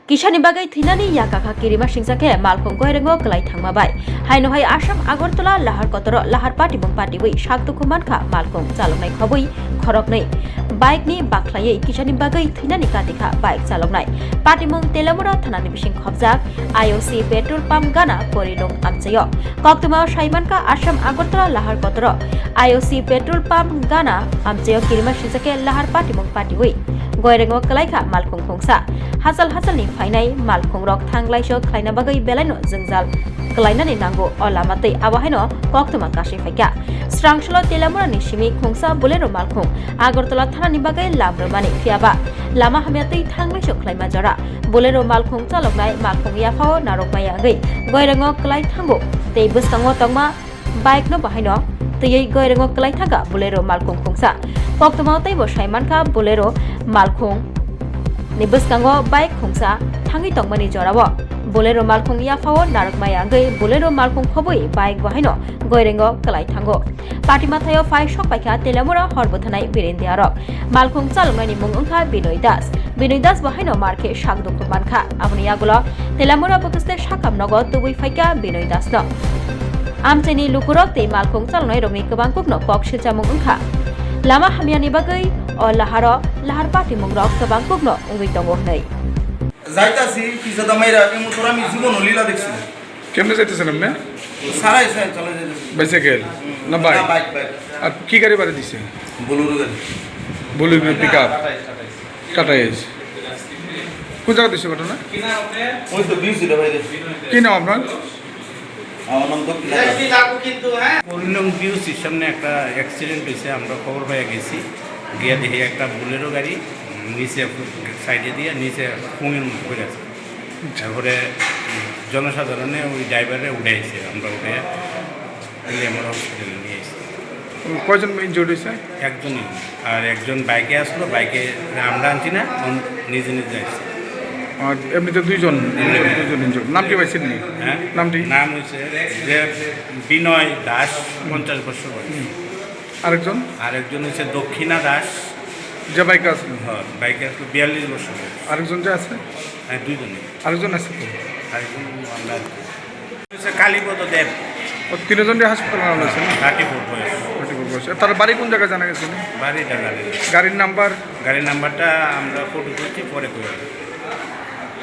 Kisani bagai Thwilani yakakha kirima singsake Malkhung goirengo Kwlai thangmabai hainohai Assam Agartala lahar kotoro lahar patibong patiwi sakduku mankha Malkhung chaloknai khobui khoroknai bike ni bakhlaiye Kisani bagai Thwilani katikha bike chaloknai patimong Telamura thanani bising khobjak IOC petrol pump gana korilong amchayo koktuma saimanka Assam Agartala lahar kotoro IOC petrol pump gana amchayo kirima singsake lahar patimong patiwi goirengo Kwlaikha Malkhung khongsa Hasal ni fainai Malkhung rok Thangkha so khlaina bagai belaino jengjal khlainani nango olamatei awahaino koktuma kashi faika Swrangchati Telamura ni simi khongsa Bulero Malkhung Agartala thanani bagai labromani phiaba lama hamiatei Thangkha so khlaima jara Bulero Malkhung chaloknai Malkhung yafao narokmai agai goirengo Kwlai thango tei bwskango tongma bike no bahaino tei goirengo Kwlai thanga Bulero Malkhung khongsa koktuma tei bo saimankha Bulero Malkhung ni bwskango bike khongsa thangi tongmani jorabo Bulero Malkhung yafao narokmai agai Bulero Malkhung khobui bike bahaino goirengo Kwlai thango patimathayo phai sokpaikha Telamura horbothanai birendiarok Malkhung chaloknani mung wngkha Binoy Das bahaino marke sakduku mankha aboni agulo Telamura bokuste sakam nogo tubui phaika Binoy Das no amchaini lukurok tei Malkhung chalonai rokni kwbang kukno kok silchamung wngkha lama hamiani bagai o lahar patimung rok kwbang kukno ungui tongo hnai যাইতাছি পিছাদা মাইরা এমন তোর আমি জীবন লীলা দেখছি কেমনে যাইতেছেন আপনি সারাই সাই চলে যাইতেছি বাইসাইকেল না বাইক বাইক আর কি গাড়ি বাড়ি দিছে বুলেরো গাড়ি বুলেরো পিকআপ টাটা এস কোন জায়গা দিছে ঘটনা ওই তো বিউজি রে ভাই কি নাম আপনার আমার নাম তো কিন্তু হ্যাঁ পরিণাম বিউজির সামনে একটা অ্যাক্সিডেন্ট হয়েছে আমরা খবর পেয়ে গেছি গিয়ে দেখি একটা বুলেরো গাড়ি নিচে সাইডে দিয়ে নিচে পুঙের মুখ করে আছে তারপরে জনসাধারণে ওই ড্রাইভারে উঠেছে আমরা উঠে আমরা হসপিটালে নিয়ে এসেছি কয়জন ইনজুর্ড হয়েছে একজনই আর একজন বাইকে আসলো বাইকে আমরা আনছি না নিজে নিজে আসছে আর এমনিতে দুইজন ইনজুর্ড নাম কি পাইছেন নি হ্যাঁ নামটি নাম হচ্ছে যে বিনয় দাস 50 বছর বয়স আরেকজন হচ্ছে দক্ষিণা দাস যে বাইকে আছে হ্যাঁ বাইকে আসলো 42 বছর আরেকজন যে আছে হ্যাঁ দুইজনে আরেকজন আছে তো আরেকজন আমরা হচ্ছে কালীপদ দেব ও তিনজনই হাসপাতালে আনা হয়েছে না 34 বয়স তার বাড়ি কোন জায়গায় জানা গেছে বাড়িটা গাড়ির নাম্বারটা আমরা ফটো করছি পরে করে